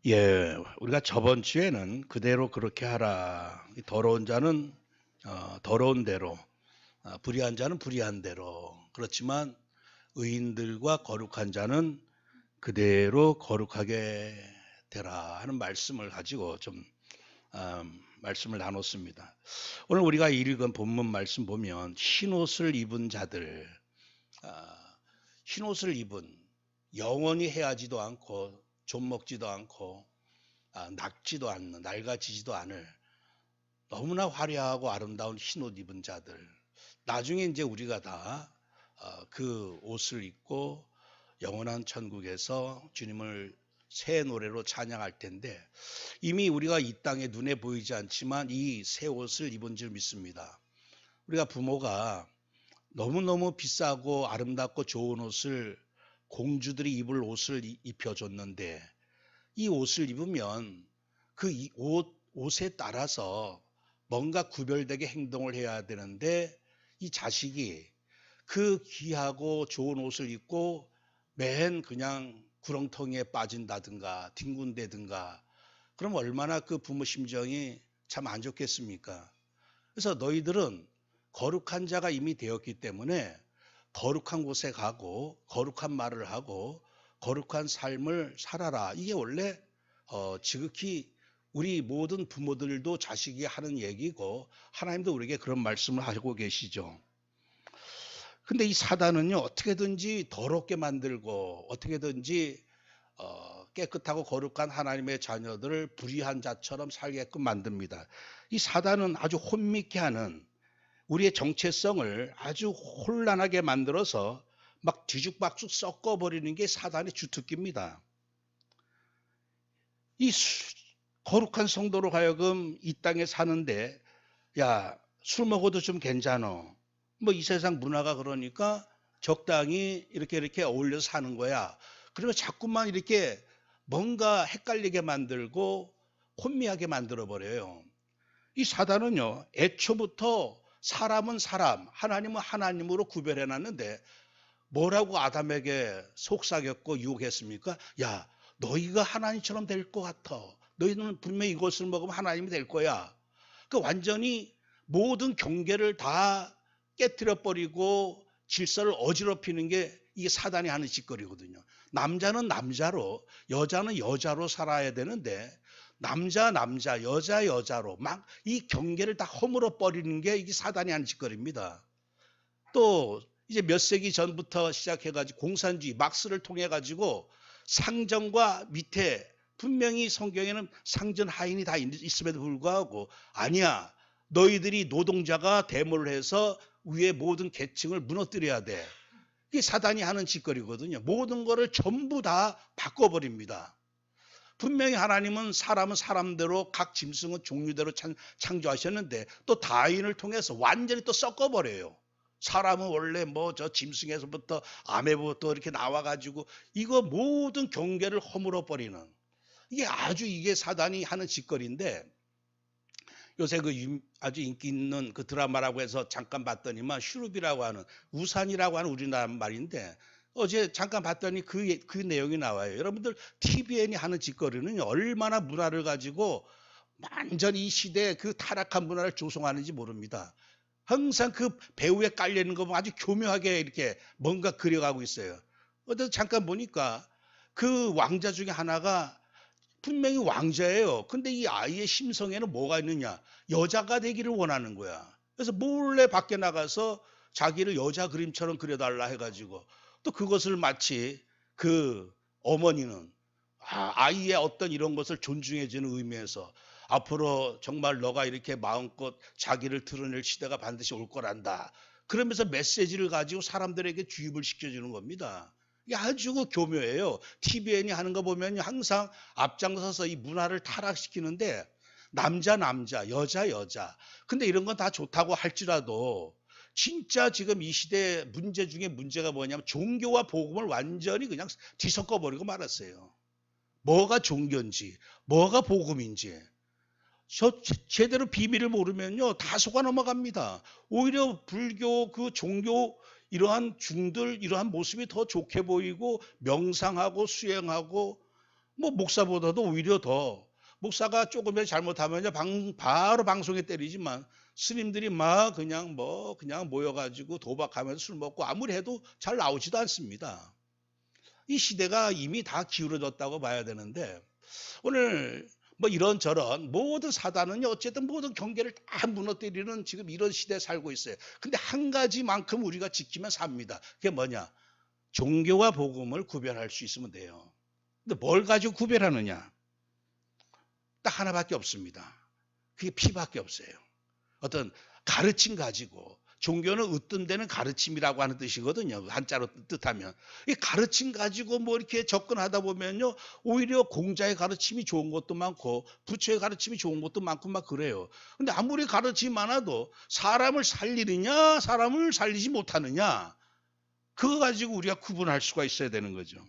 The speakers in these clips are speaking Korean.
예, 우리가 저번 주에는 그대로 그렇게 하라. 이 더러운 자는 더러운 대로, 불의한 자는 불의한 대로. 그렇지만 의인들과 거룩한 자는 그대로 거룩하게 되라 하는 말씀을 가지고 좀 말씀을 나눴습니다. 오늘 우리가 읽은 본문 말씀 보면 흰옷을 입은 자들, 흰옷을 입은 영원히 해하지도 않고 좀 먹지도 않고 낡지도 않는, 낡아지지도 않을 너무나 화려하고 아름다운 흰옷 입은 자들. 나중에 이제 우리가 다 그 옷을 입고 영원한 천국에서 주님을 새 노래로 찬양할 텐데, 이미 우리가 이 땅에 눈에 보이지 않지만 이 새 옷을 입은 줄 믿습니다. 우리가 부모가 너무너무 비싸고 아름답고 좋은 옷을, 공주들이 입을 옷을 입혀줬는데, 이 옷을 입으면 그 옷에 따라서 뭔가 구별되게 행동을 해야 되는데, 이 자식이 그 귀하고 좋은 옷을 입고 맨 그냥 구렁텅이에 빠진다든가 뒹군대든가, 그럼 얼마나 그 부모 심정이 참 안 좋겠습니까? 그래서 너희들은 거룩한 자가 이미 되었기 때문에 거룩한 곳에 가고 거룩한 말을 하고 거룩한 삶을 살아라. 이게 원래 지극히 우리 모든 부모들도 자식이 하는 얘기고, 하나님도 우리에게 그런 말씀을 하고 계시죠. 근데 이 사단은요, 어떻게든지 더럽게 만들고 어떻게든지 깨끗하고 거룩한 하나님의 자녀들을 불의한 자처럼 살게끔 만듭니다. 이 사단은 아주 혼미케 하는, 우리의 정체성을 아주 혼란하게 만들어서 막 뒤죽박죽 섞어버리는 게 사단의 주특기입니다. 이 거룩한 성도로 하여금 이 땅에 사는데, 야, 술 먹어도 좀 괜찮어. 뭐 이 세상 문화가 그러니까 적당히 이렇게 어울려서 사는 거야. 그러면 자꾸만 이렇게 뭔가 헷갈리게 만들고 혼미하게 만들어 버려요. 이 사단은요, 애초부터 사람은 사람, 하나님은 하나님으로 구별해 놨는데, 뭐라고 아담에게 속삭였고 유혹했습니까? 야, 너희가 하나님처럼 될 것 같아. 너희는 분명히 이것을 먹으면 하나님이 될 거야. 그 완전히 모든 경계를 다 깨뜨려 버리고 질서를 어지럽히는 게 이게 사단이 하는 짓거리거든요. 남자는 남자로, 여자는 여자로 살아야 되는데, 남자, 여자로 막 이 경계를 다 허물어 버리는 게 이게 사단이 하는 짓거리입니다. 또 이제 몇 세기 전부터 시작해가지고 공산주의 막스를 통해 가지고 상전과 밑에, 분명히 성경에는 상전 하인이 다 있음에도 불구하고, 아니야, 너희들이 노동자가 데모를 해서 위에 모든 계층을 무너뜨려야 돼. 이게 사단이 하는 짓거리거든요. 모든 거를 전부 다 바꿔버립니다. 분명히 하나님은 사람은 사람대로, 각 짐승은 종류대로 창조하셨는데 또 다윈을 통해서 완전히 또 섞어버려요. 사람은 원래 뭐 저 짐승에서부터 아메부터 이렇게 나와가지고 이거 모든 경계를 허물어 버리는, 이게 사단이 하는 짓거리인데, 요새 아주 인기 있는 그 드라마라고 해서 잠깐 봤더니만, 슈룹이라고 하는, 우산이라고 하는 우리나라 말인데, 어제 잠깐 봤더니 그 내용이 나와요. 여러분들 TVN이 하는 짓거리는 얼마나 문화를 가지고 완전히 이 시대에 그 타락한 문화를 조성하는지 모릅니다. 항상 그 배우에 깔려있는 거 보면 아주 교묘하게 이렇게 뭔가 그려가고 있어요. 어제 잠깐 보니까 그 왕자 중에 하나가 분명히 왕자예요. 근데 이 아이의 심성에는 뭐가 있느냐? 여자가 되기를 원하는 거야. 그래서 몰래 밖에 나가서 자기를 여자 그림처럼 그려달라 해가지고, 또 그것을 마치 그 어머니는 아이의 어떤 이런 것을 존중해주는 의미에서, 앞으로 정말 너가 이렇게 마음껏 자기를 드러낼 시대가 반드시 올 거란다, 그러면서 메시지를 가지고 사람들에게 주입을 시켜주는 겁니다. 이게 아주 교묘해요. TVN이 하는 거 보면 항상 앞장서서 이 문화를 타락시키는데, 남자, 여자. 근데 이런 건 다 좋다고 할지라도 진짜 지금 이 시대 문제 중에 문제가 뭐냐면, 종교와 복음을 완전히 그냥 뒤섞어버리고 말았어요. 뭐가 종교인지, 뭐가 복음인지. 제대로 비밀을 모르면요, 다 속아 넘어갑니다. 오히려 불교, 그 종교, 이러한 중들, 이러한 모습이 더 좋게 보이고, 명상하고 수행하고 뭐 목사보다도 오히려 더 목사가 조금이라도 잘못하면 바로 방송에 때리지만 스님들이 막 그냥 모여가지고 도박하면서 술 먹고 아무리 해도 잘 나오지도 않습니다. 이 시대가 이미 다 기울어졌다고 봐야 되는데 오늘 뭐 이런저런 모든 사단은 어쨌든 모든 경계를 다 무너뜨리는 지금 이런 시대에 살고 있어요. 근데 한 가지만큼 우리가 지키면 삽니다. 그게 뭐냐? 종교와 복음을 구별할 수 있으면 돼요. 근데 뭘 가지고 구별하느냐? 딱 하나밖에 없습니다. 그게 피밖에 없어요. 어떤 가르침 가지고 종교는 으뜸 되는 가르침이라고 하는 뜻이거든요. 한자로 뜻하면. 이 가르침 가지고 뭐 이렇게 접근하다 보면요. 오히려 공자의 가르침이 좋은 것도 많고 부처의 가르침이 좋은 것도 많고 막 그래요. 근데 아무리 가르침이 많아도 사람을 살리느냐 사람을 살리지 못하느냐 그거 가지고 우리가 구분할 수가 있어야 되는 거죠.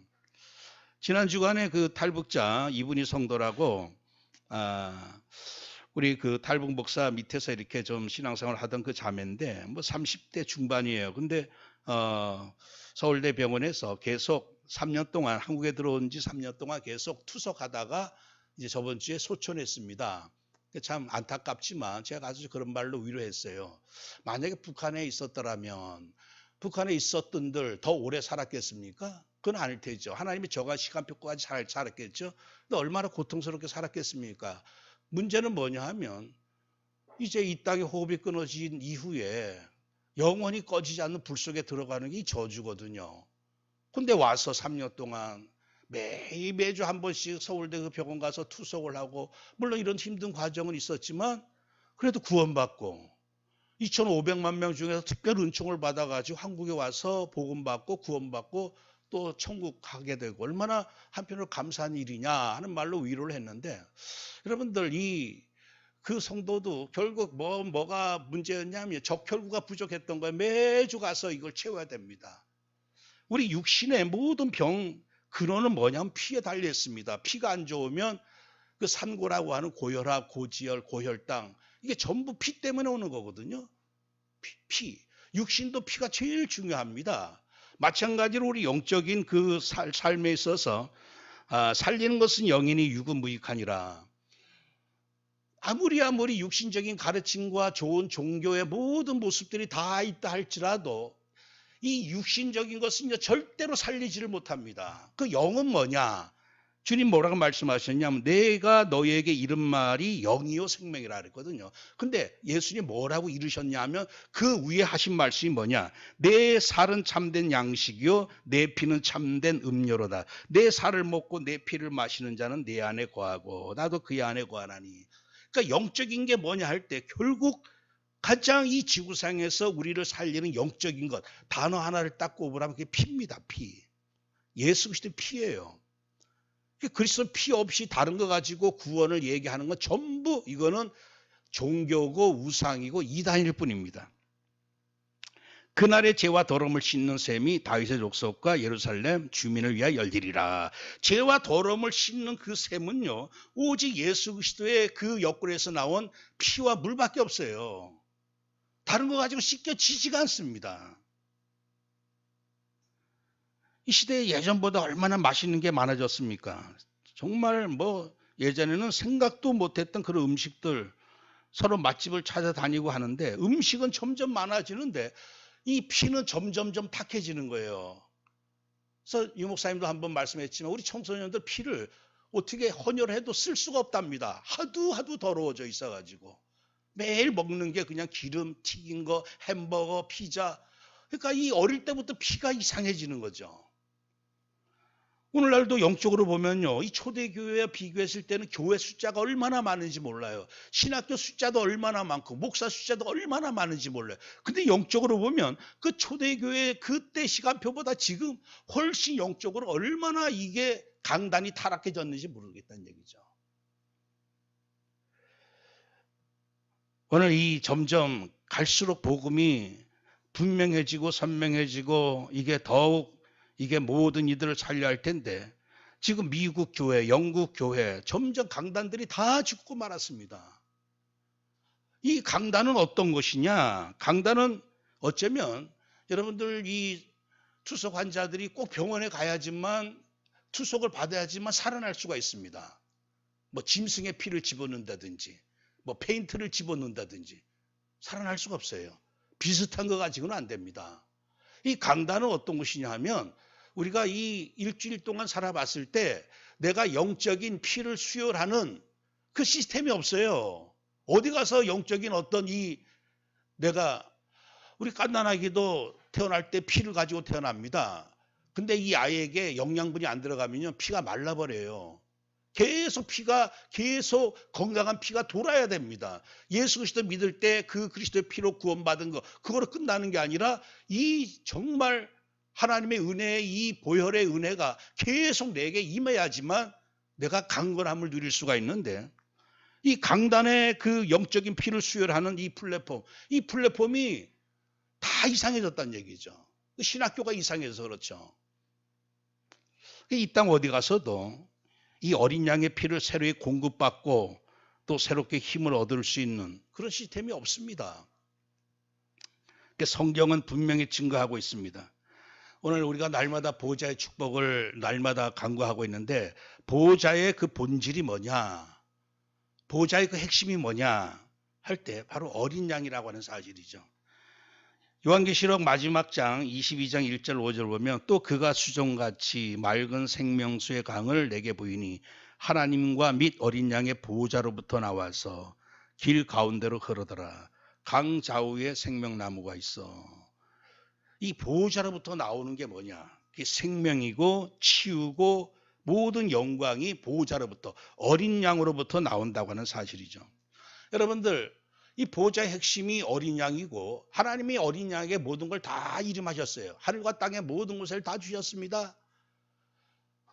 지난 주간에 그 탈북자 이분이 성도라고 우리 그 탈북 목사 밑에서 이렇게 좀 신앙생활 하던 그 자매인데 뭐 30대 중반이에요. 근데 서울대 병원에서 계속 3년 동안 한국에 들어온 지 3년 동안 계속 투석하다가 이제 저번 주에 소천했습니다. 참 안타깝지만 제가 아주 그런 말로 위로했어요. 만약에 북한에 있었더라면 북한에 있었던들 더 오래 살았겠습니까? 그건 아닐 테죠. 하나님이 저가 시간표까지 살았겠죠. 근데 얼마나 고통스럽게 살았겠습니까? 문제는 뭐냐 하면 이제 이 땅의 호흡이 끊어진 이후에 영원히 꺼지지 않는 불 속에 들어가는 게 이 저주거든요. 근데 와서 3년 동안 매주 한 번씩 서울대 그 병원 가서 투석을 하고 물론 이런 힘든 과정은 있었지만 그래도 구원받고 2,500만 명 중에서 특별 은총을 받아가지고 한국에 와서 복음받고 구원받고 또 천국 가게 되고 얼마나 한편으로 감사한 일이냐 하는 말로 위로를 했는데 여러분들 그 성도도 결국 뭐가 문제였냐면 적혈구가 부족했던 거예요. 매주 가서 이걸 채워야 됩니다. 우리 육신의 모든 병 근원은 뭐냐면 피에 달려 있습니다. 피가 안 좋으면 그 산고라고 하는 고혈압, 고지혈, 고혈당 이게 전부 피 때문에 오는 거거든요. 피. 육신도 피가 제일 중요합니다. 마찬가지로 우리 영적인 그 삶에 있어서 살리는 것은 영이니 육은 무익하니라. 아무리 육신적인 가르침과 좋은 종교의 모든 모습들이 다 있다 할지라도 이 육신적인 것은 절대로 살리지를 못합니다. 그 영은 뭐냐? 주님 뭐라고 말씀하셨냐면 내가 너희에게 이른 말이 영이요 생명이라 그랬거든요. 근데 예수님 뭐라고 이르셨냐면 그 위에 하신 말씀이 뭐냐? 내 살은 참된 양식이요 내 피는 참된 음료로다. 내 살을 먹고 내 피를 마시는 자는 내 안에 거하고 나도 그의 안에 거하나니. 그러니까 영적인 게 뭐냐 할 때 결국 가장 이 지구상에서 우리를 살리는 영적인 것 단어 하나를 딱 꼽으라면 그게 피입니다. 피. 예수 그리스도의 피예요. 그리스도 피 없이 다른 거 가지고 구원을 얘기하는 건 전부 이거는 종교고 우상이고 이단일 뿐입니다. 그날의 죄와 더러움을 씻는 셈이 다윗의 족속과 예루살렘 주민을 위하여 열리리라. 죄와 더러움을 씻는 그 셈은요 오직 예수 그리스도의 그 옆구리에서 나온 피와 물밖에 없어요. 다른 거 가지고 씻겨지지가 않습니다. 이 시대에 예전보다 얼마나 맛있는 게 많아졌습니까? 정말 예전에는 생각도 못했던 그런 음식들 서로 맛집을 찾아다니고 하는데 음식은 점점 많아지는데 이 피는 점점점 탁해지는 거예요. 그래서 유 목사님도 한번 말씀했지만 우리 청소년들 피를 어떻게 헌혈해도 쓸 수가 없답니다. 하도 더러워져 있어가지고 매일 먹는 게 그냥 기름 튀긴 거 햄버거 피자 그러니까 이 어릴 때부터 피가 이상해지는 거죠. 오늘날도 영적으로 보면요. 이 초대교회와 비교했을 때는 교회 숫자가 얼마나 많은지 몰라요. 신학교 숫자도 얼마나 많고 목사 숫자도 얼마나 많은지 몰라요. 근데 영적으로 보면 그 초대교회 그때 시간표보다 지금 훨씬 영적으로 얼마나 이게 강단이 타락해졌는지 모르겠다는 얘기죠. 오늘 이 점점 갈수록 복음이 분명해지고 선명해지고 이게 더욱 이게 모든 이들을 살려야 할 텐데 지금 미국 교회, 영국 교회 점점 강단들이 다 죽고 말았습니다. 이 강단은 어떤 것이냐? 강단은 어쩌면 여러분들 이 투석 환자들이 꼭 병원에 가야지만 투속을 받아야지만 살아날 수가 있습니다. 뭐 짐승의 피를 집어넣는다든지 뭐 페인트를 집어넣는다든지 살아날 수가 없어요. 비슷한 거 가지고는 안 됩니다. 이 강단은 어떤 것이냐 하면 우리가 이 일주일 동안 살아봤을 때 내가 영적인 피를 수혈하는 그 시스템이 없어요. 어디 가서 영적인 어떤 내가 우리 갓난아기도 태어날 때 피를 가지고 태어납니다. 근데 이 아이에게 영양분이 안 들어가면요 피가 말라버려요. 계속 건강한 피가 돌아야 됩니다. 예수 그리스도 믿을 때 그 그리스도의 피로 구원받은 거 그거로 끝나는 게 아니라 이 정말 하나님의 은혜의 이 보혈의 은혜가 계속 내게 임해야지만 내가 강건함을 누릴 수가 있는데 이 강단의 그 영적인 피를 수혈하는 이 플랫폼이 다 이상해졌다는 얘기죠. 신학교가 이상해서 그렇죠. 이 땅 어디 가서도 이 어린 양의 피를 새로이 공급받고 또 새롭게 힘을 얻을 수 있는 그런 시스템이 없습니다. 성경은 분명히 증거하고 있습니다. 오늘 우리가 날마다 보호자의 축복을 날마다 간구하고 있는데 보호자의 그 본질이 뭐냐? 보호자의 그 핵심이 뭐냐? 할 때 바로 어린 양이라고 하는 사실이죠. 요한계시록 마지막 장 22장 1절 5절 보면 또 그가 수종같이 맑은 생명수의 강을 내게 보이니 하나님과 및 어린 양의 보호자로부터 나와서 길 가운데로 흐르더라. 강 좌우에 생명나무가 있어. 이 보호자로부터 나오는 게 뭐냐? 그게 생명이고 치유고 모든 영광이 보호자로부터 어린 양으로부터 나온다고 하는 사실이죠. 여러분들 이 보호자의 핵심이 어린 양이고 하나님이 어린 양에게 모든 걸 다 이름하셨어요. 하늘과 땅의 모든 것을 다 주셨습니다.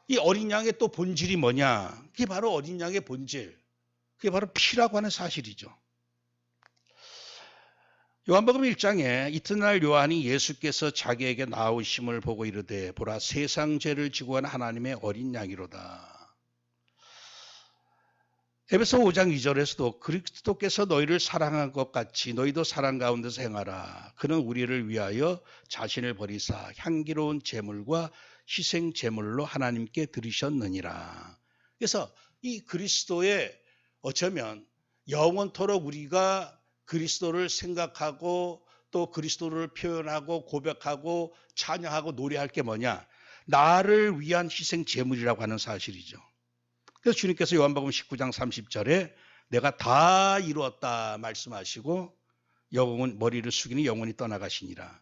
이 어린 양의 또 본질이 뭐냐? 그게 바로 어린 양의 본질. 그게 바로 피라고 하는 사실이죠. 요한복음 1장에 이튿날 요한이 예수께서 자기에게 나오심을 보고 이르되 보라 세상 죄를 지고 간 하나님의 어린 양이로다. 에베소 5장 2절에서도 그리스도께서 너희를 사랑한 것 같이 너희도 사랑 가운데서 행하라. 그는 우리를 위하여 자신을 버리사 향기로운 제물과 희생 제물로 하나님께 드리셨느니라. 그래서 이 그리스도의 어쩌면 영원토록 우리가 그리스도를 생각하고 또 그리스도를 표현하고 고백하고 찬양하고 노래할 게 뭐냐? 나를 위한 희생 제물이라고 하는 사실이죠. 그래서 주님께서 요한복음 19장 30절에 내가 다 이루었다 말씀하시고 영혼 머리를 숙이니 영혼이 떠나가시니라.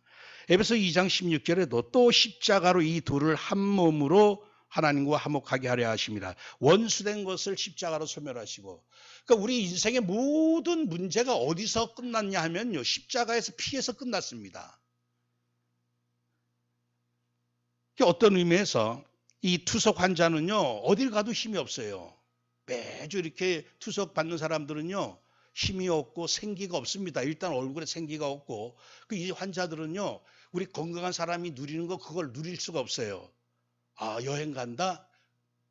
에베소 2장 16절에도 또 십자가로 이 둘을 한 몸으로 하나님과 화목하게 하려 하십니다. 원수된 것을 십자가로 소멸하시고 그러니까 우리 인생의 모든 문제가 어디서 끝났냐 하면요. 십자가에서 피해서 끝났습니다. 어떤 의미에서 이 투석 환자는요. 어딜 가도 힘이 없어요. 매주 이렇게 투석 받는 사람들은요. 힘이 없고 생기가 없습니다. 일단 얼굴에 생기가 없고 이 환자들은요. 우리 건강한 사람이 누리는 거 그걸 누릴 수가 없어요. 아 여행 간다?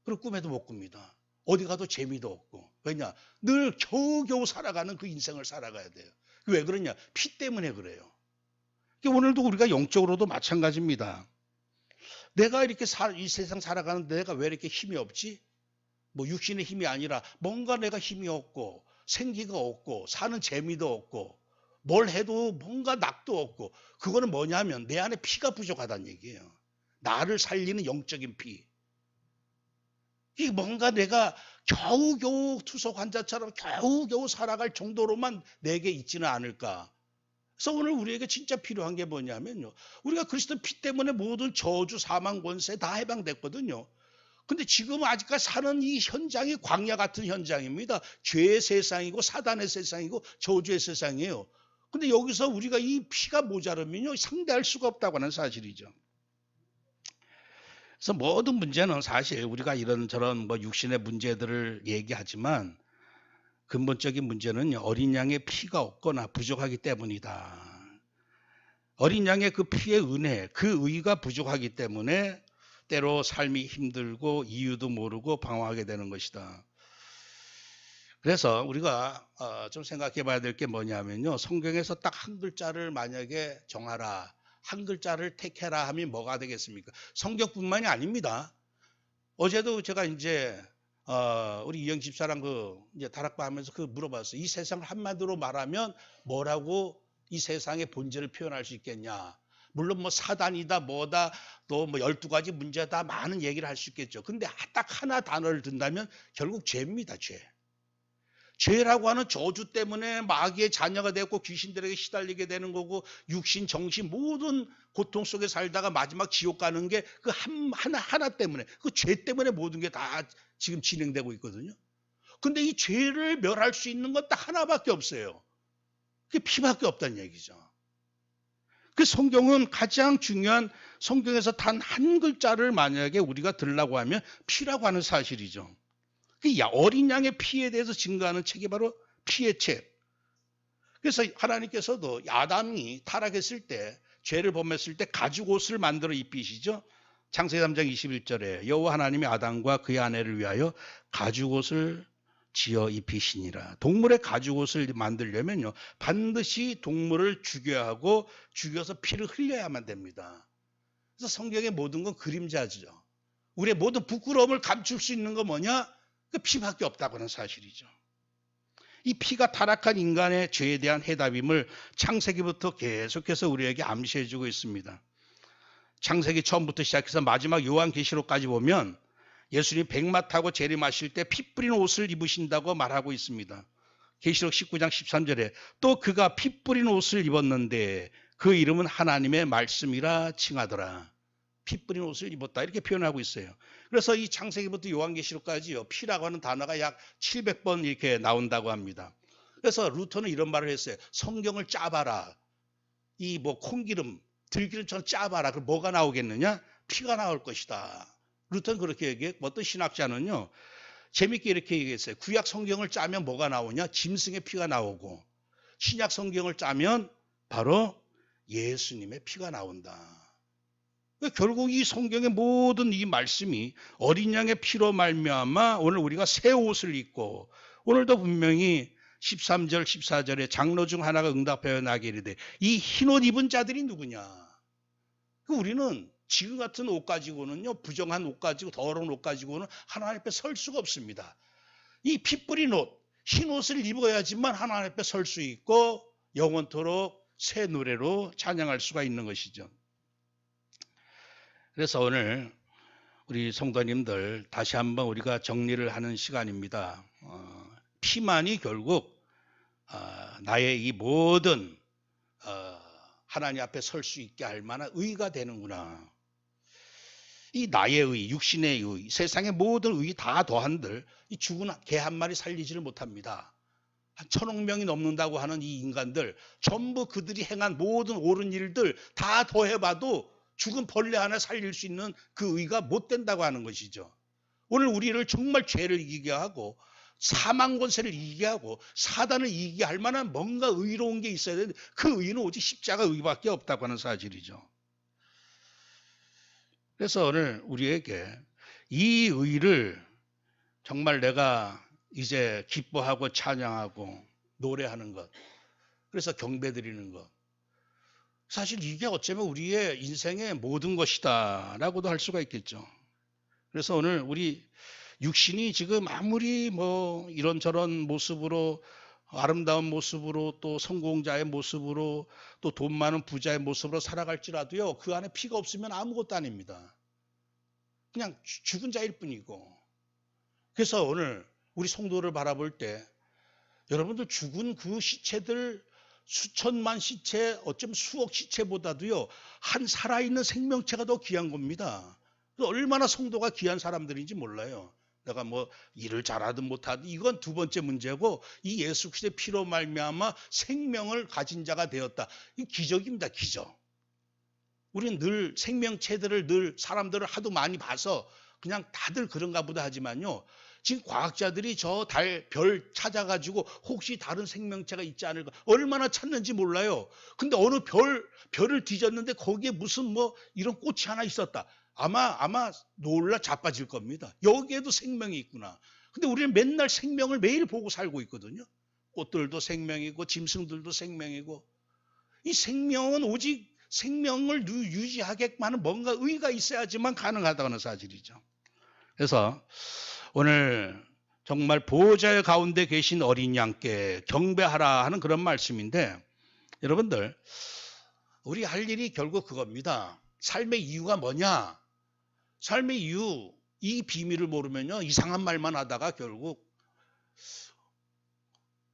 그럼 꿈에도 못 꿉니다. 어디 가도 재미도 없고. 왜냐? 늘 겨우겨우 살아가는 그 인생을 살아가야 돼요. 왜 그러냐? 피 때문에 그래요. 오늘도 우리가 영적으로도 마찬가지입니다. 내가 이렇게 이 세상 살아가는데 내가 왜 이렇게 힘이 없지? 뭐 육신의 힘이 아니라 뭔가 내가 힘이 없고 생기가 없고 사는 재미도 없고 뭘 해도 뭔가 낙도 없고 그거는 뭐냐면 내 안에 피가 부족하다는 얘기예요. 나를 살리는 영적인 피. 이 뭔가 내가 겨우겨우 투석 환자처럼 겨우겨우 살아갈 정도로만 내게 있지는 않을까. 그래서 오늘 우리에게 진짜 필요한 게 뭐냐면요. 우리가 그리스도 피 때문에 모든 저주, 사망, 권세 다 해방됐거든요. 근데 지금 아직까지 사는 이 현장이 광야 같은 현장입니다. 죄의 세상이고 사단의 세상이고 저주의 세상이에요. 근데 여기서 우리가 이 피가 모자르면요. 상대할 수가 없다고 하는 사실이죠. 그래서 모든 문제는 사실 우리가 이런저런 육신의 문제들을 얘기하지만 근본적인 문제는 어린 양의 피가 없거나 부족하기 때문이다. 어린 양의 그 피의 은혜, 그 의가 부족하기 때문에 때로 삶이 힘들고 이유도 모르고 방황하게 되는 것이다. 그래서 우리가 좀 생각해 봐야 될 게 뭐냐면요. 성경에서 딱 한 글자를 만약에 정하라. 한 글자를 택해라 하면 뭐가 되겠습니까? 성경뿐만이 아닙니다. 어제도 제가 이제 우리 이영 집사랑 이제 다락방 하면서 물어봤어요. 이 세상을 한마디로 말하면 뭐라고 이 세상의 본질을 표현할 수 있겠냐. 물론 뭐 사단이다 뭐다 또 뭐 12가지 문제다 많은 얘기를 할 수 있겠죠. 근데 딱 하나 단어를 든다면 결국 죄입니다. 죄. 죄라고 하는 저주 때문에 마귀의 자녀가 되고 귀신들에게 시달리게 되는 거고 육신, 정신 모든 고통 속에 살다가 마지막 지옥 가는 게 그 하나 때문에 그 죄 때문에 모든 게 다 지금 진행되고 있거든요. 근데 이 죄를 멸할 수 있는 건 딱 하나밖에 없어요. 그게 피밖에 없다는 얘기죠. 그 성경은 가장 중요한 성경에서 단 한 글자를 만약에 우리가 들으려고 하면 피라고 하는 사실이죠. 그 어린 양의 피에 대해서 증거하는 책이 바로 피의 책. 그래서 하나님께서도 아담이 타락했을 때 죄를 범했을 때 가죽 옷을 만들어 입히시죠. 창세기 3장 21절에 여호와 하나님이 아담과 그의 아내를 위하여 가죽 옷을 지어 입히시니라. 동물의 가죽 옷을 만들려면요 반드시 동물을 죽여야 하고 죽여서 피를 흘려야만 됩니다. 그래서 성경의 모든 건 그림자죠. 우리의 모든 부끄러움을 감출 수 있는 건 뭐냐? 그 피밖에 없다고 하는 사실이죠. 이 피가 타락한 인간의 죄에 대한 해답임을 창세기부터 계속해서 우리에게 암시해주고 있습니다. 창세기 처음부터 시작해서 마지막 요한계시록까지 보면 예수님이 백마 타고 재림하실 때 피 뿌린 옷을 입으신다고 말하고 있습니다. 계시록 19장 13절에 또 그가 피 뿌린 옷을 입었는데 그 이름은 하나님의 말씀이라 칭하더라. 피 뿌린 옷을 입었다 이렇게 표현하고 있어요. 그래서 이 창세기부터 요한계시록까지요 피라고 하는 단어가 약 700번 이렇게 나온다고 합니다. 그래서 루터는 이런 말을 했어요. 성경을 짜봐라. 이 뭐 콩기름, 들기름처럼 짜봐라. 그럼 뭐가 나오겠느냐? 피가 나올 것이다. 루터는 그렇게 얘기했고 어떤 신학자는요 재밌게 이렇게 얘기했어요. 구약 성경을 짜면 뭐가 나오냐? 짐승의 피가 나오고 신약 성경을 짜면 바로 예수님의 피가 나온다. 결국 이 성경의 모든 이 말씀이 어린 양의 피로 말미암아 오늘 우리가 새 옷을 입고 오늘도 분명히 13절 14절에 장로 중 하나가 응답하여 나게 이르되 이 흰 옷 입은 자들이 누구냐? 우리는 지금 같은 옷 가지고는요 부정한 옷 가지고 더러운 옷 가지고는 하나님 앞에 설 수가 없습니다. 이 피 뿌린 옷 흰 옷을 입어야지만 하나님 앞에 설 수 있고 영원토록 새 노래로 찬양할 수가 있는 것이죠. 그래서 오늘 우리 성도님들 다시 한번 우리가 정리를 하는 시간입니다. 피만이 결국 나의 이 모든 하나님 앞에 설 수 있게 할 만한 의가 되는구나. 이 나의 의, 육신의 의, 세상의 모든 의 다 더한들 이 죽은 개 한 마리 살리지를 못합니다. 한 1000억 명이 넘는다고 하는 이 인간들 전부 그들이 행한 모든 옳은 일들 다 더해봐도 죽은 벌레 하나 살릴 수 있는 그 의가 못 된다고 하는 것이죠. 오늘 우리를 정말 죄를 이기게 하고 사망 권세를 이기게 하고 사단을 이기게 할 만한 뭔가 의로운 게 있어야 되는데 그 의는 오직 십자가 의밖에 없다고 하는 사실이죠. 그래서 오늘 우리에게 이 의를 정말 내가 이제 기뻐하고 찬양하고 노래하는 것, 그래서 경배드리는 것, 사실 이게 어쩌면 우리의 인생의 모든 것이다 라고도 할 수가 있겠죠. 그래서 오늘 우리 육신이 지금 아무리 뭐 이런저런 모습으로 아름다운 모습으로 또 성공자의 모습으로 또 돈 많은 부자의 모습으로 살아갈지라도요 그 안에 피가 없으면 아무것도 아닙니다. 그냥 죽은 자일 뿐이고. 그래서 오늘 우리 성도를 바라볼 때 여러분들 죽은 그 시체들 수천만 시체 어쩌면 수억 시체보다도요 한 살아있는 생명체가 더 귀한 겁니다. 얼마나 성도가 귀한 사람들인지 몰라요. 내가 뭐 일을 잘하든 못하든 이건 두 번째 문제고 이 예수 그리스도의 피로 말미암아 생명을 가진 자가 되었다. 이 기적입니다. 기적. 우리는 늘 생명체들을 늘 사람들을 하도 많이 봐서 그냥 다들 그런가 보다 하지만요. 지금 과학자들이 저 달, 별 찾아가지고 혹시 다른 생명체가 있지 않을까 얼마나 찾는지 몰라요. 근데 어느 별을 뒤졌는데 거기에 무슨 뭐 이런 꽃이 하나 있었다. 아마 놀라 자빠질 겁니다. 여기에도 생명이 있구나. 근데 우리는 맨날 생명을 매일 보고 살고 있거든요. 꽃들도 생명이고 짐승들도 생명이고 이 생명은 오직 생명을 유지하게끔 하는 뭔가 의가 있어야지만 가능하다는 사실이죠. 그래서 오늘 정말 보호자의 가운데 계신 어린 양께 경배하라 하는 그런 말씀인데, 여러분들 우리 할 일이 결국 그겁니다. 삶의 이유가 뭐냐? 삶의 이유, 이 비밀을 모르면요 이상한 말만 하다가 결국,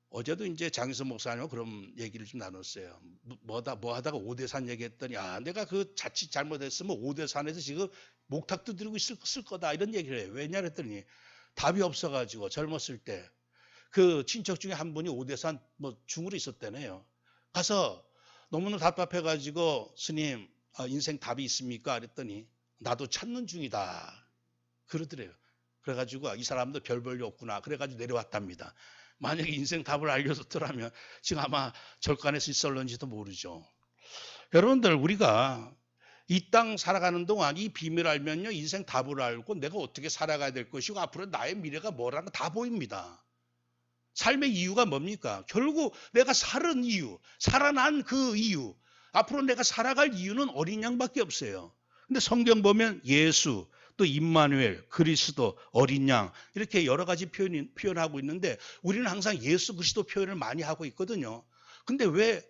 어제도 이제 장희선 목사님하고 그런 얘기를 좀 나눴어요. 뭐 하다가 오대산 얘기했더니, 내가 그 자칫 잘못했으면 오대산에서 지금 목탁 두드리고 있을 거다 이런 얘기를 해요. 왜냐 그랬더니 답이 없어가지고 젊었을 때 그 친척 중에 한 분이 오대산 중으로 있었대네요. 가서 너무나 답답해가지고, 스님 인생 답이 있습니까? 그랬더니 나도 찾는 중이다 그러더래요. 그래가지고 이 사람도 별 볼일 없구나 그래가지고 내려왔답니다. 만약에 인생 답을 알려줬더라면 지금 아마 절간에서 있을런지도 모르죠. 여러분들 우리가 이 땅 살아가는 동안 이 비밀을 알면요 인생 답을 알고 내가 어떻게 살아가야 될 것이고 앞으로 나의 미래가 뭐라는 거 다 보입니다. 삶의 이유가 뭡니까? 결국 내가 살은 이유, 살아난 그 이유, 앞으로 내가 살아갈 이유는 어린 양밖에 없어요. 근데 성경 보면 예수, 또 임마누엘, 그리스도, 어린 양 이렇게 여러 가지 표현하고 있는데 우리는 항상 예수 그리스도 표현을 많이 하고 있거든요. 근데 왜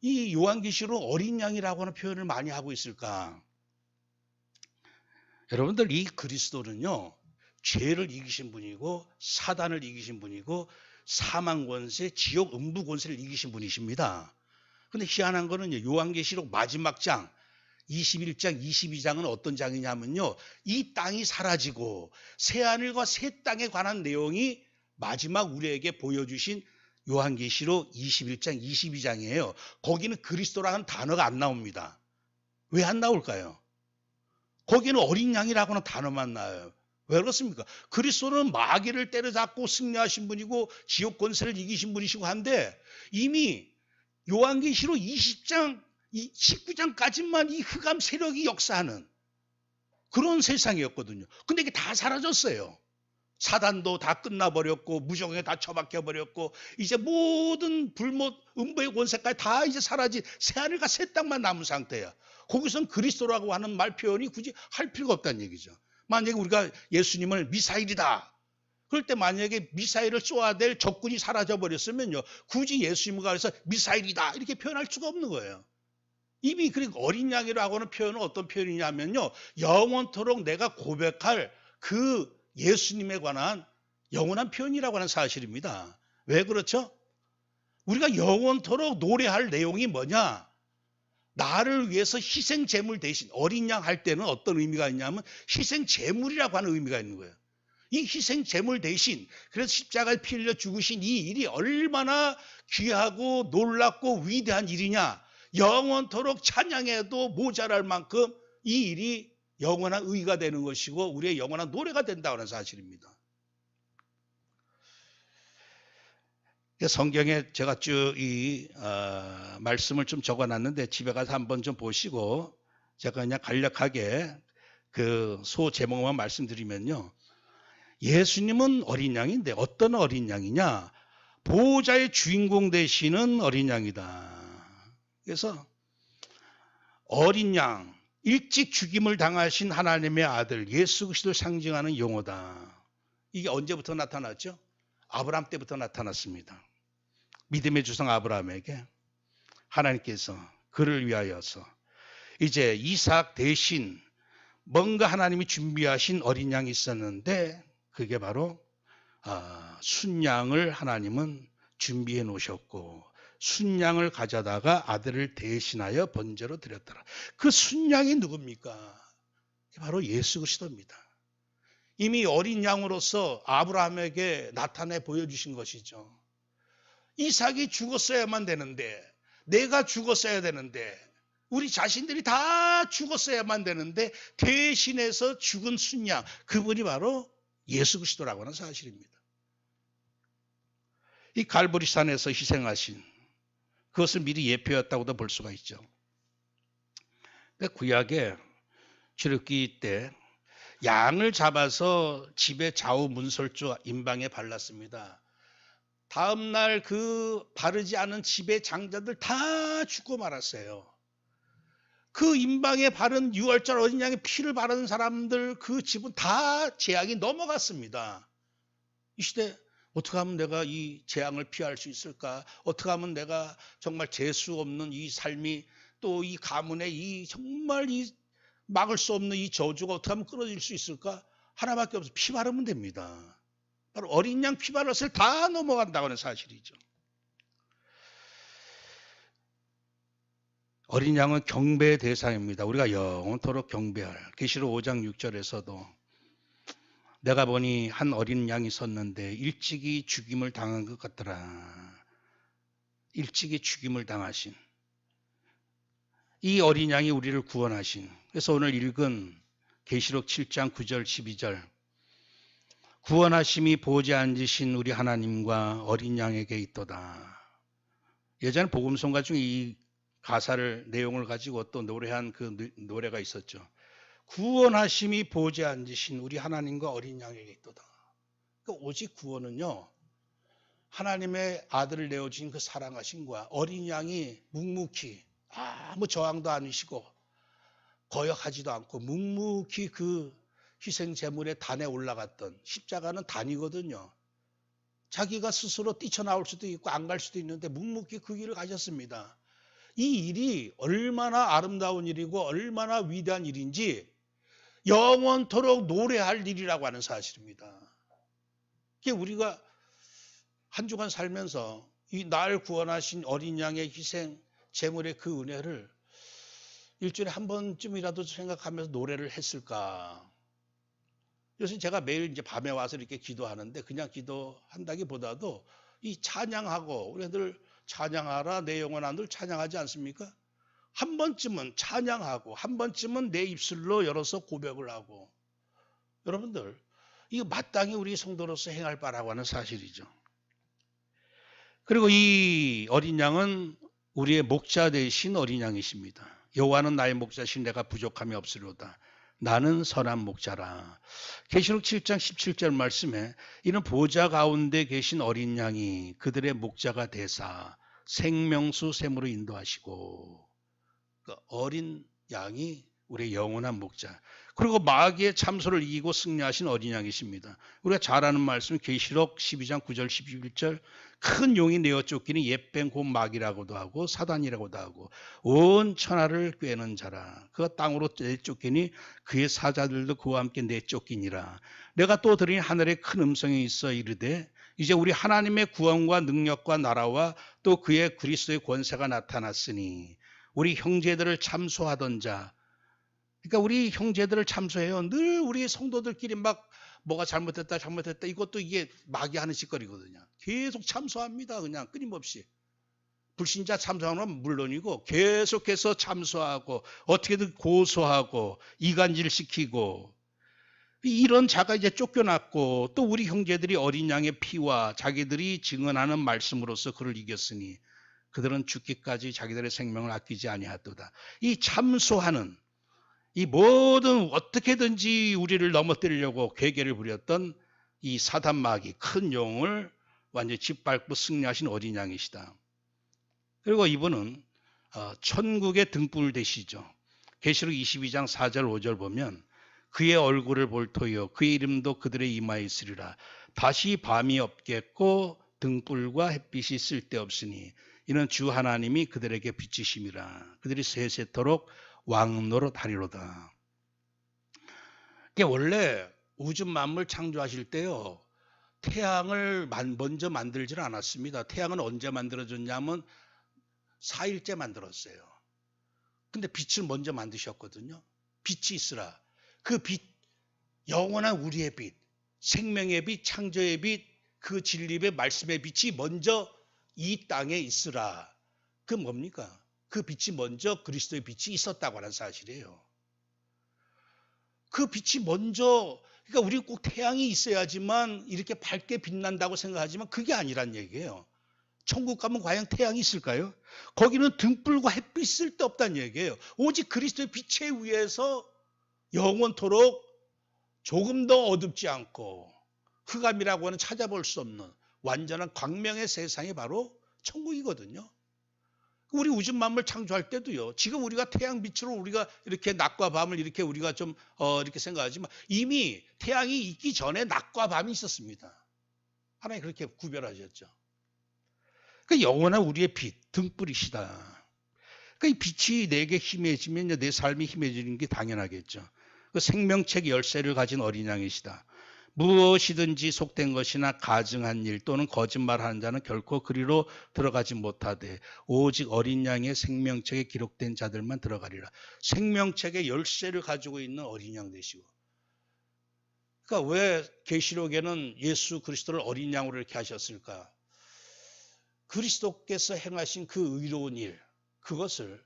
이 요한계시록 어린 양이라고 하는 표현을 많이 하고 있을까? 여러분들 이 그리스도는요 죄를 이기신 분이고 사단을 이기신 분이고 사망 권세, 지옥 음부 권세를 이기신 분이십니다. 근데 희한한 거는 요한계시록 마지막 장 21장, 22장은 어떤 장이냐면요. 이 땅이 사라지고 새하늘과 새 땅에 관한 내용이 마지막 우리에게 보여주신 요한계시록 21장, 22장이에요. 거기는 그리스도라는 단어가 안 나옵니다. 왜 안 나올까요? 거기는 어린 양이라고 하는 단어만 나와요. 왜 그렇습니까? 그리스도는 마귀를 때려잡고 승리하신 분이고 지옥 권세를 이기신 분이시고 한데 이미 요한계시록 20장, 19장까지만 이 흑암 세력이 역사하는 그런 세상이었거든요. 근데 이게 다 사라졌어요. 사단도 다 끝나버렸고 무정에 다 처박혀버렸고 이제 모든 불못 음부의 권세까지 다 이제 사라진 새하늘과 새 땅만 남은 상태야. 거기선 그리스도라고 하는 말 표현이 굳이 할 필요가 없다는 얘기죠. 만약에 우리가 예수님을 미사일이다. 그럴 때 만약에 미사일을 쏘아야 될 적군이 사라져버렸으면요. 굳이 예수님과 그래서 미사일이다 이렇게 표현할 수가 없는 거예요. 이미 그리고 어린 양이라고 하는 표현은 어떤 표현이냐면요. 영원토록 내가 고백할 그 예수님에 관한 영원한 표현이라고 하는 사실입니다. 왜 그렇죠? 우리가 영원토록 노래할 내용이 뭐냐? 나를 위해서 희생 제물 대신 어린 양 할 때는 어떤 의미가 있냐면 희생 제물이라고 하는 의미가 있는 거예요. 이 희생 제물 대신 그래서 십자가에 피 흘려 죽으신 이 일이 얼마나 귀하고 놀랍고 위대한 일이냐. 영원토록 찬양해도 모자랄 만큼 이 일이 영원한 의가 되는 것이고 우리의 영원한 노래가 된다는 사실입니다. 성경에 제가 쭉 이 말씀을 좀 적어놨는데 집에 가서 한번 좀 보시고 제가 그냥 간략하게 그 소 제목만 말씀드리면요. 예수님은 어린 양인데 어떤 어린 양이냐? 보호자의 주인공 되시는 어린 양이다. 그래서 어린 양, 일찍 죽임을 당하신 하나님의 아들 예수 그리스도를 상징하는 용어다. 이게 언제부터 나타났죠? 아브라함 때부터 나타났습니다. 믿음의 주성 아브라함에게 하나님께서 그를 위하여서 이제 이삭 대신 뭔가 하나님이 준비하신 어린 양이 있었는데 그게 바로 순양을 하나님은 준비해 놓으셨고 순양을 가져다가 아들을 대신하여 번제로 드렸더라. 그 순양이 누굽니까? 바로 예수 그리스도입니다. 이미 어린 양으로서 아브라함에게 나타내 보여주신 것이죠. 이삭이 죽었어야만 되는데 내가 죽었어야 되는데 우리 자신들이 다 죽었어야만 되는데 대신해서 죽은 순양 그분이 바로 예수 그리스도라고 하는 사실입니다. 이 갈보리산에서 희생하신 그것을 미리 예표였다고도 볼 수가 있죠. 구약에 출애굽기 때 양을 잡아서 집의 좌우 문설주 임방에 발랐습니다. 다음 날 그 바르지 않은 집의 장자들 다 죽고 말았어요. 그 임방에 바른 유월절 어린 양의 피를 바르는 사람들 그 집은 다 재앙이 넘어갔습니다. 이 시대 어떻게 하면 내가 이 재앙을 피할 수 있을까? 어떻게 하면 내가 정말 재수 없는 이 삶이 또 이 가문의 이 정말 이 막을 수 없는 이 저주가 어떻게 하면 끊어질 수 있을까? 하나밖에 없어. 피 바르면 됩니다. 바로 어린 양 피 바르었을 다 넘어간다고 하는 사실이죠. 어린 양은 경배의 대상입니다. 우리가 영원토록 경배할. 계시록 5장 6절에서도 내가 보니 한 어린 양이 섰는데 일찍이 죽임을 당한 것 같더라. 일찍이 죽임을 당하신 이 어린 양이 우리를 구원하신. 그래서 오늘 읽은 계시록 7장 9절 12절 구원하심이 보좌에 앉으신 우리 하나님과 어린 양에게 있도다. 예전에 복음성가 중에 이 가사를 내용을 가지고 또 노래한 그 노래가 있었죠. 구원하심이 보좌에 앉으신 우리 하나님과 어린 양에게 있도다. 그러니까 오직 구원은요. 하나님의 아들을 내어주신 그 사랑하심과 어린 양이 묵묵히 아무 저항도 아니시고 거역하지도 않고 묵묵히 그 희생 제물의 단에 올라갔던 십자가는 단이거든요. 자기가 스스로 뛰쳐나올 수도 있고 안 갈 수도 있는데 묵묵히 그 길을 가셨습니다. 이 일이 얼마나 아름다운 일이고 얼마나 위대한 일인지 영원토록 노래할 일이라고 하는 사실입니다. 이게 우리가 한 주간 살면서 이 날 구원하신 어린 양의 희생 제물의 그 은혜를 일주일에 한 번쯤이라도 생각하면서 노래를 했을까? 요새 제가 매일 이제 밤에 와서 이렇게 기도하는데 그냥 기도한다기보다도 이 찬양하고 우리들 찬양하라 내 영혼아 늘 찬양하지 않습니까? 한 번쯤은 찬양하고 한 번쯤은 내 입술로 열어서 고백을 하고 여러분들 이거 마땅히 우리 성도로서 행할 바라고 하는 사실이죠. 그리고 이 어린 양은 우리의 목자 되신 어린 양이십니다. 여호와는 나의 목자신 내가 부족함이 없으리로다. 나는 선한 목자라. 계시록 7장 17절 말씀에 이는 보좌 가운데 계신 어린 양이 그들의 목자가 되사 생명수 샘으로 인도하시고 그 어린 양이 우리의 영원한 목자. 그리고 마귀의 참소를 이기고 승리하신 어린 양이십니다. 우리가 잘 아는 말씀 계시록 12장 9절 11절 큰 용이 내어 쫓기는 옛뱀 곧 마귀라고도 하고 사단이라고도 하고 온 천하를 꿰는 자라. 그가 땅으로 내쫓기니 그의 사자들도 그와 함께 내쫓기니라. 내가 또 들으니 하늘에 큰 음성이 있어 이르되 이제 우리 하나님의 구원과 능력과 나라와 또 그의 그리스도의 권세가 나타났으니 우리 형제들을 참소하던 자. 그러니까 우리 형제들을 참소해요. 늘 우리 성도들끼리 막 뭐가 잘못됐다 이것도 이게 마귀 하는 짓거리거든요. 계속 참소합니다. 그냥 끊임없이. 불신자 참소하는 건 물론이고 계속해서 참소하고 어떻게든 고소하고 이간질시키고 이런 자가 이제 쫓겨났고 또 우리 형제들이 어린 양의 피와 자기들이 증언하는 말씀으로서 그를 이겼으니 그들은 죽기까지 자기들의 생명을 아끼지 아니하도다. 이 참소하는 이 모든 어떻게든지 우리를 넘어뜨리려고 괴계를 부렸던 이 사단 마귀 큰 영을 완전히 짓밟고 승리하신 어린 양이시다. 그리고 이분은 천국의 등불 되시죠. 계시록 22장 4절 5절 보면 그의 얼굴을 볼 터이요 그의 이름도 그들의 이마에 있으리라. 다시 밤이 없겠고 등불과 햇빛이 쓸데없으니 이는 주 하나님이 그들에게 비치심이라. 그들이 세세토록 왕노릇하리로다. 이게 원래 우주 만물 창조하실 때요. 태양을 먼저 만들질 않았습니다. 태양은 언제 만들어졌냐면 4일째 만들었어요. 근데 빛을 먼저 만드셨거든요. 빛이 있으라. 그 빛, 영원한 우리의 빛, 생명의 빛, 창조의 빛, 그 진리의 말씀의 빛이 먼저 이 땅에 있으라. 그 뭡니까? 그 빛이 먼저 그리스도의 빛이 있었다고 하는 사실이에요. 그 빛이 먼저, 그러니까 우리는 꼭 태양이 있어야지만 이렇게 밝게 빛난다고 생각하지만 그게 아니란 얘기예요. 천국 가면 과연 태양이 있을까요? 거기는 등불과 햇빛 쓸데없다는 얘기예요. 오직 그리스도의 빛에 의해서 영원토록 조금 더 어둡지 않고 흑암이라고 하는 찾아볼 수 없는 완전한 광명의 세상이 바로 천국이거든요. 우리 우주 만물 창조할 때도요. 지금 우리가 태양빛으로 우리가 이렇게 낮과 밤을 이렇게 우리가 좀 이렇게 생각하지만 이미 태양이 있기 전에 낮과 밤이 있었습니다. 하나님 그렇게 구별하셨죠. 그 영원한 우리의 빛, 등불이시다. 그 이 빛이 내게 힘해지면 내 삶이 힘해지는 게 당연하겠죠. 그 생명책 열쇠를 가진 어린 양이시다. 무엇이든지 속된 것이나 가증한 일 또는 거짓말하는 자는 결코 그리로 들어가지 못하되 오직 어린 양의 생명책에 기록된 자들만 들어가리라. 생명책의 열쇠를 가지고 있는 어린 양 되시고. 그러니까 왜 계시록에는 예수 그리스도를 어린 양으로 이렇게 하셨을까? 그리스도께서 행하신 그 의로운 일, 그것을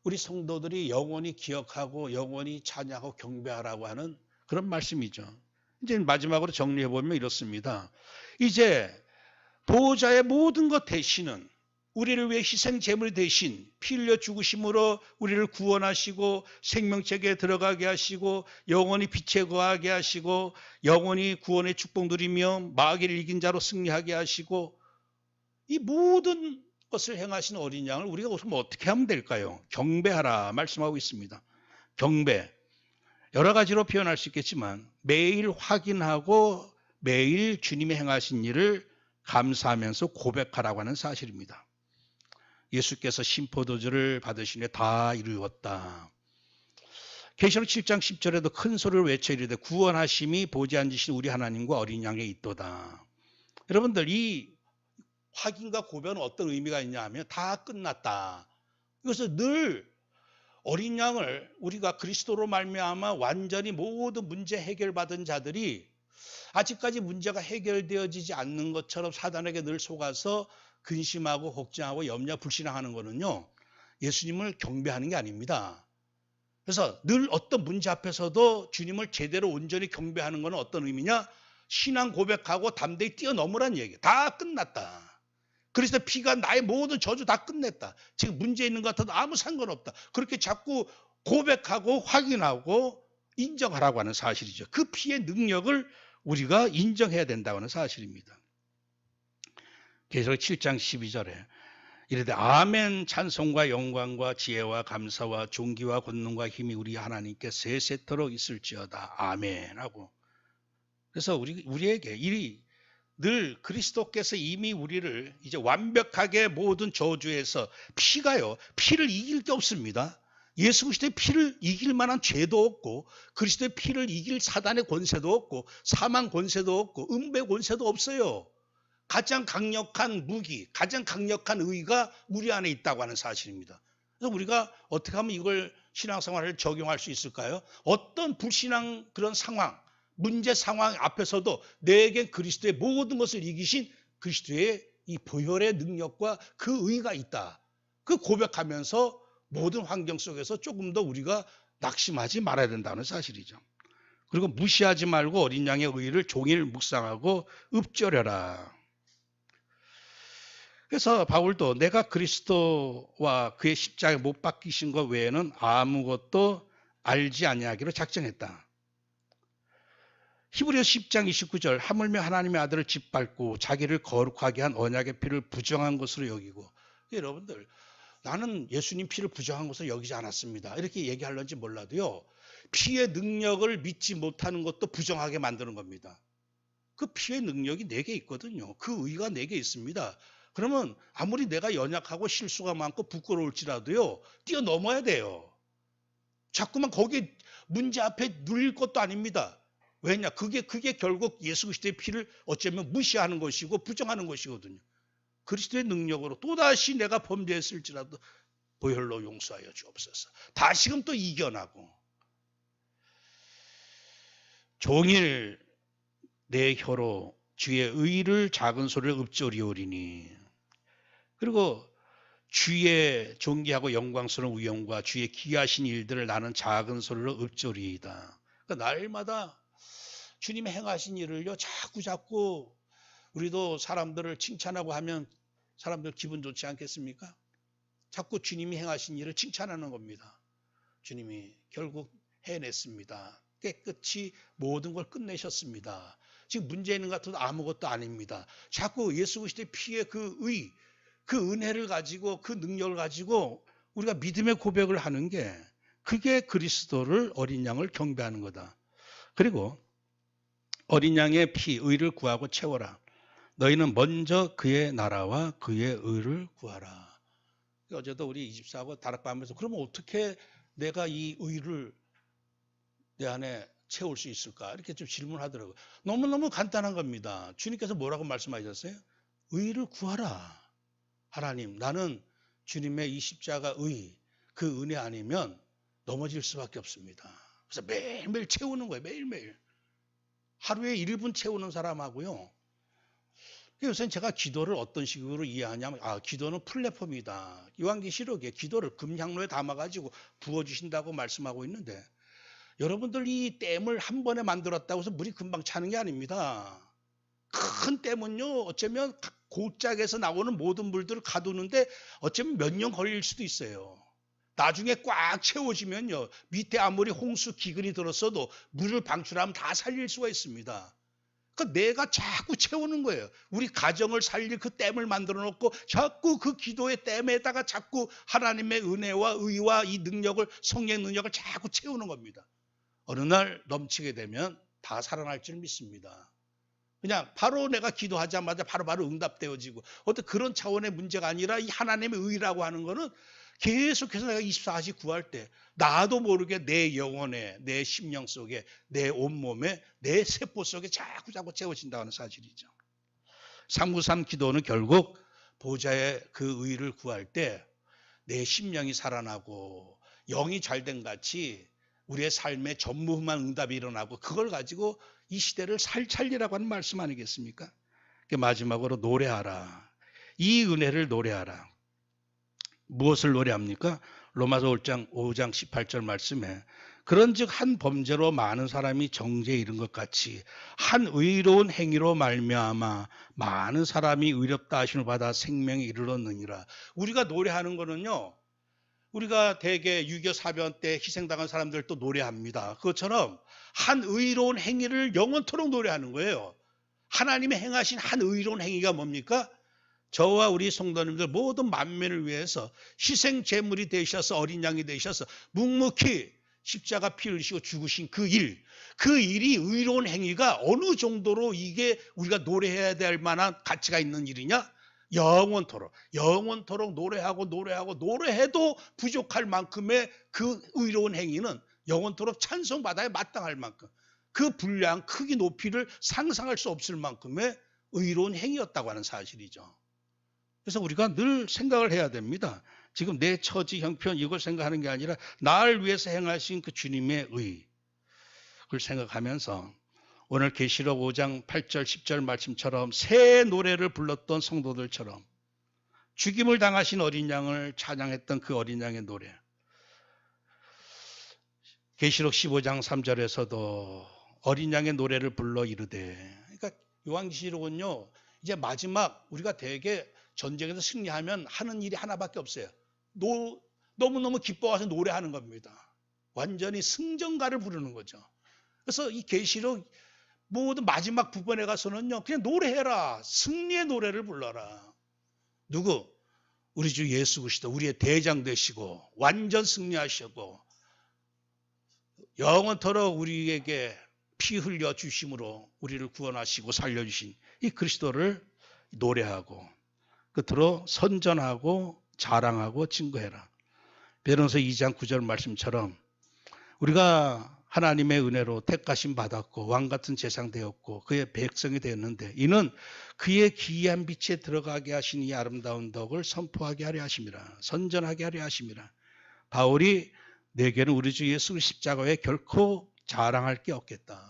우리 성도들이 영원히 기억하고 영원히 찬양하고 경배하라고 하는 그런 말씀이죠. 이제 마지막으로 정리해 보면 이렇습니다. 이제 보호자의 모든 것 대신은 우리를 위해 희생 제물 대신 피 흘려 죽으심으로 우리를 구원하시고 생명책에 들어가게 하시고 영원히 빛에 거하게 하시고 영원히 구원의 축복 누리며 마귀를 이긴 자로 승리하게 하시고 이 모든 것을 행하신 어린 양을 우리가 그럼 어떻게 하면 될까요? 경배하라 말씀하고 있습니다. 경배. 여러 가지로 표현할 수 있겠지만 매일 확인하고 매일 주님이 행하신 일을 감사하면서 고백하라고 하는 사실입니다. 예수께서 신포도주를 받으시니 다 이루었다. 계시록 7장 10절에도 큰 소리를 외쳐 이르되 구원하심이 보지 앉으신 우리 하나님과 어린 양에 있도다. 여러분들 이 확인과 고백은 어떤 의미가 있냐 하면 다 끝났다. 그래서 늘 어린 양을 우리가 그리스도로 말미암아 완전히 모든 문제 해결받은 자들이 아직까지 문제가 해결되어지지 않는 것처럼 사단에게 늘 속아서 근심하고 걱정하고 염려 불신앙하는 거는요. 예수님을 경배하는 게 아닙니다. 그래서 늘 어떤 문제 앞에서도 주님을 제대로 온전히 경배하는 것은 어떤 의미냐? 신앙 고백하고 담대히 뛰어넘으란 얘기예요. 다 끝났다. 그래서 피가 나의 모든 저주 다 끝냈다. 지금 문제 있는 것 같아도 아무 상관없다. 그렇게 자꾸 고백하고 확인하고 인정하라고 하는 사실이죠. 그 피의 능력을 우리가 인정해야 된다고 하는 사실입니다. 계시록 7장 12절에 이르되 아멘 찬송과 영광과 지혜와 감사와 존귀와 권능과 힘이 우리 하나님께 세세토록 있을지어다. 아멘 하고. 그래서 우리에게 늘 그리스도께서 이미 우리를 이제 완벽하게 모든 저주에서 피를 이길 게 없습니다. 예수 그리스도의 피를 이길 만한 죄도 없고 그리스도의 피를 이길 사단의 권세도 없고 사망 권세도 없고 음배 권세도 없어요. 가장 강력한 무기, 가장 강력한 의가 우리 안에 있다고 하는 사실입니다. 그래서 우리가 어떻게 하면 이걸 신앙생활을 적용할 수 있을까요? 어떤 불신앙 그런 상황, 문제 상황 앞에서도 내게 그리스도의 모든 것을 이기신 그리스도의 이 보혈의 능력과 그 의가 있다. 그 고백하면서 모든 환경 속에서 조금 더 우리가 낙심하지 말아야 된다는 사실이죠. 그리고 무시하지 말고 어린 양의 의를 종일 묵상하고 읊조려라. 그래서 바울도 내가 그리스도와 그의 십자가에 못 박히신 것 외에는 아무것도 알지 아니하기로 작정했다. 히브리서 10장 29절 하물며 하나님의 아들을 짓밟고 자기를 거룩하게 한 언약의 피를 부정한 것으로 여기고. 여러분들 나는 예수님 피를 부정한 것으로 여기지 않았습니다. 이렇게 얘기하려는지 몰라도요. 피의 능력을 믿지 못하는 것도 부정하게 만드는 겁니다. 그 피의 능력이 내게 있거든요. 그 의가 내게 있습니다. 그러면 아무리 내가 연약하고 실수가 많고 부끄러울지라도요. 뛰어넘어야 돼요. 자꾸만 거기에 문제 앞에 눌릴 것도 아닙니다. 왜냐? 그게 결국 예수 그리스도의 피를 어쩌면 무시하는 것이고 부정하는 것이거든요. 그리스도의 능력으로 또다시 내가 범죄했을지라도 보혈로 용서하여 주옵소서. 다시금 또 이겨나고. 종일 내 혀로 주의 의를 작은 소리를 읊조리오리니. 그리고 주의 존귀하고 영광스러운 위엄과 주의 귀하신 일들을 나는 작은 소리로 읊조리이다. 그러니까 날마다 주님이 행하신 일을요 자꾸 우리도 사람들을 칭찬하고 하면 사람들 기분 좋지 않겠습니까? 자꾸 주님이 행하신 일을 칭찬하는 겁니다. 주님이 결국 해냈습니다. 깨끗이 모든 걸 끝내셨습니다. 지금 문제 있는 것 같아도 아무것도 아닙니다. 자꾸 예수 그리스도의 피의 그 의, 그 은혜를 가지고 그 능력을 가지고 우리가 믿음의 고백을 하는 게 그게 그리스도를 어린 양을 경배하는 거다. 그리고 어린 양의 피 의를 구하고 채워라. 너희는 먼저 그의 나라와 그의 의를 구하라. 어제도 우리 24하고 다락방에서 그러면 어떻게 내가 이 의를 내 안에 채울 수 있을까? 이렇게 좀 질문하더라고요. 너무너무 간단한 겁니다. 주님께서 뭐라고 말씀하셨어요? 의를 구하라. 하나님, 나는 주님의 이 십자가 의, 그 은혜 아니면 넘어질 수밖에 없습니다. 그래서 매일매일 채우는 거예요. 매일매일. 하루에 1분 채우는 사람하고요. 요새 제가 기도를 어떤 식으로 이해하냐면, 기도는 플랫폼이다. 요한계시록에 기도를 금향로에 담아가지고 부어주신다고 말씀하고 있는데, 여러분들 이 댐을 한 번에 만들었다고 해서 물이 금방 차는 게 아닙니다. 큰 댐은요, 어쩌면 골짜기에서 나오는 모든 물들을 가두는데 어쩌면 몇 년 걸릴 수도 있어요. 나중에 꽉 채워지면요, 밑에 아무리 홍수 기근이 들었어도 물을 방출하면 다 살릴 수가 있습니다. 그러니까 내가 자꾸 채우는 거예요. 우리 가정을 살릴 그 댐을 만들어 놓고 자꾸 그 기도의 댐에다가 자꾸 하나님의 은혜와 의와 이 능력을, 성령의 능력을 자꾸 채우는 겁니다. 어느 날 넘치게 되면 다 살아날 줄 믿습니다. 그냥 바로 내가 기도하자마자 바로바로 응답되어지고, 어떤 그런 차원의 문제가 아니라 이 하나님의 의라고 하는 거는 계속해서 내가 24시 구할 때 나도 모르게 내 영혼에, 내 심령 속에, 내 온몸에, 내 세포 속에 자꾸 채워진다는 사실이죠. 393 기도는 결국 보좌의 그 의를 구할 때 내 심령이 살아나고 영이 잘된 같이 우리의 삶에 전무후무한 응답이 일어나고, 그걸 가지고 이 시대를 살리라고 하는 말씀 아니겠습니까? 마지막으로 노래하라. 이 은혜를 노래하라. 무엇을 노래합니까? 로마서 5장 18절 말씀에 그런즉 한 범죄로 많은 사람이 정죄에 이른 것 같이 한 의로운 행위로 말미암아 많은 사람이 의롭다 하심을 받아 생명에 이르렀느니라. 우리가 노래하는 거는요, 우리가 대개 유교 사변 때 희생당한 사람들도 노래합니다. 그것처럼 한 의로운 행위를 영원토록 노래하는 거예요. 하나님의 행하신 한 의로운 행위가 뭡니까? 저와 우리 성도님들 모든 만면을 위해서 희생 제물이 되셔서 어린 양이 되셔서 묵묵히 십자가 피 흘리시고 죽으신 그 일이 의로운 행위가 어느 정도로 이게 우리가 노래해야 될 만한 가치가 있는 일이냐? 영원토록 노래해도 부족할 만큼의 그 의로운 행위는 영원토록 찬송받아야 마땅할 만큼, 그 분량, 크기, 높이를 상상할 수 없을 만큼의 의로운 행위였다고 하는 사실이죠. 그래서 우리가 늘 생각을 해야 됩니다. 지금 내 처지, 형편 이걸 생각하는 게 아니라 나를 위해서 행하신 그 주님의 의, 그걸 생각하면서 오늘 계시록 5장 8절 10절 말씀처럼 새 노래를 불렀던 성도들처럼 죽임을 당하신 어린 양을 찬양했던 그 어린 양의 노래, 계시록 15장 3절에서도 어린 양의 노래를 불러 이르되, 그러니까 요한계시록은요, 이제 마지막 우리가 대개 전쟁에서 승리하면 하는 일이 하나밖에 없어요. 너무너무 기뻐해서 노래하는 겁니다. 완전히 승전가를 부르는 거죠. 그래서 이 계시록 모든 마지막 부분에 가서는요, 그냥 노래해라. 승리의 노래를 불러라. 누구? 우리 주 예수 그리스도, 우리의 대장 되시고 완전 승리하시고 영원토록 우리에게 피 흘려 주심으로 우리를 구원하시고 살려주신 이 그리스도를 노래하고 끝으로 선전하고 자랑하고 증거해라. 베드로서 2장 9절 말씀처럼 우리가 하나님의 은혜로 택하심 받았고 왕같은 제상 되었고 그의 백성이 되었는데 이는 그의 기이한 빛에 들어가게 하신 이 아름다운 덕을 선포하게 하려 하심이라. 선전하게 하려 하심이라. 바울이 내게는 우리 주 예수 십자가에 결코 자랑할 게 없겠다.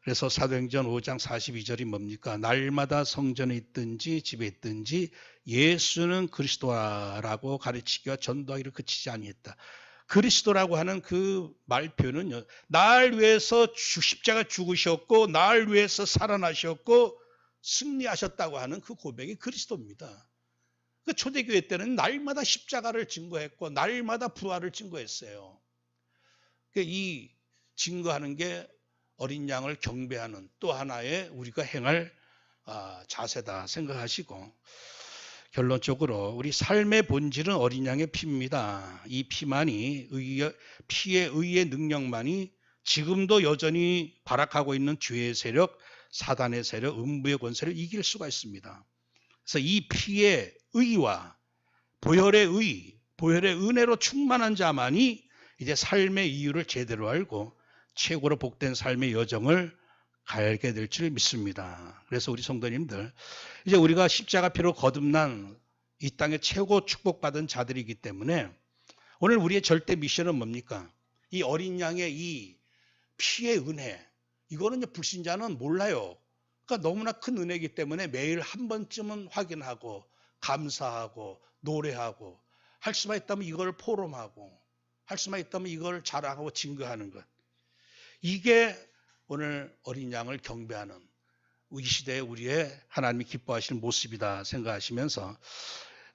그래서 사도행전 5장 42절이 뭡니까? 날마다 성전에 있든지 집에 있든지 예수는 그리스도라고 가르치기와 전도하기를 그치지 아니했다. 그리스도라고 하는 그 말표는요, 날 위해서 십자가 죽으셨고 날 위해서 살아나셨고 승리하셨다고 하는 그 고백이 그리스도입니다. 그 초대교회 때는 날마다 십자가를 증거했고 날마다 부활을 증거했어요. 이 증거하는 게 어린 양을 경배하는 또 하나의 우리가 행할 자세다 생각하시고, 결론적으로 우리 삶의 본질은 어린 양의 피입니다. 이 피만이 피의 의의 능력만이 지금도 여전히 발악하고 있는 죄의 세력, 사단의 세력, 음부의 권세를 이길 수가 있습니다. 그래서 이 피의 의와 보혈의 의, 보혈의 은혜로 충만한 자만이 이제 삶의 이유를 제대로 알고 최고로 복된 삶의 여정을 가게 될 줄 믿습니다. 그래서 우리 성도님들, 이제 우리가 십자가 피로 거듭난 이 땅의 최고 축복받은 자들이기 때문에 오늘 우리의 절대 미션은 뭡니까? 이 어린 양의 이 피의 은혜, 이거는 불신자는 몰라요. 그러니까 너무나 큰 은혜이기 때문에 매일 한 번쯤은 확인하고 감사하고 노래하고 할 수만 있다면 이걸 포럼하고 할 수만 있다면 이걸 자랑하고 증거하는 것. 이게 오늘 어린 양을 경배하는 이 시대에 우리의 하나님이 기뻐하시는 모습이다 생각하시면서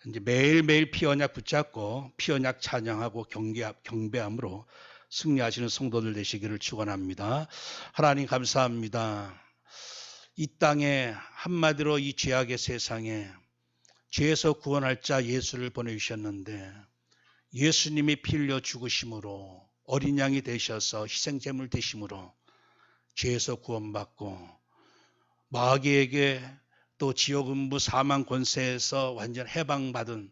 이제 매일매일 피 언약 붙잡고 피 언약 찬양하고 경배함으로 승리하시는 성도들 되시기를 축원합니다. 하나님 감사합니다. 이 땅에 한마디로 이 죄악의 세상에 죄에서 구원할 자 예수를 보내주셨는데 예수님이 피 흘려 죽으심으로 어린 양이 되셔서 희생제물 되심으로 죄에서 구원받고 마귀에게 또 지옥음부 사망 권세에서 완전 해방받은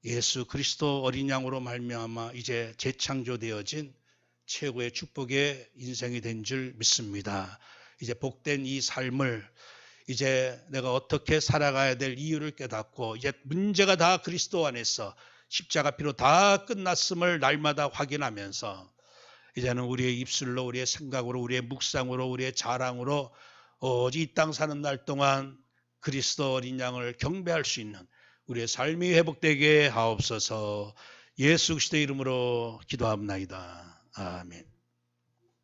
예수 그리스도 어린 양으로 말미암아 이제 재창조되어진 최고의 축복의 인생이 된 줄 믿습니다. 이제 복된 이 삶을 이제 내가 어떻게 살아가야 될 이유를 깨닫고 이제 문제가 다 그리스도 안에서 십자가 피로 다 끝났음을 날마다 확인하면서 이제는 우리의 입술로 우리의 생각으로 우리의 묵상으로 우리의 자랑으로 오직 이 땅 사는 날 동안 그리스도 어린 양을 경배할 수 있는 우리의 삶이 회복되게 하옵소서. 예수 그리스도의 이름으로 기도합나이다. 아멘.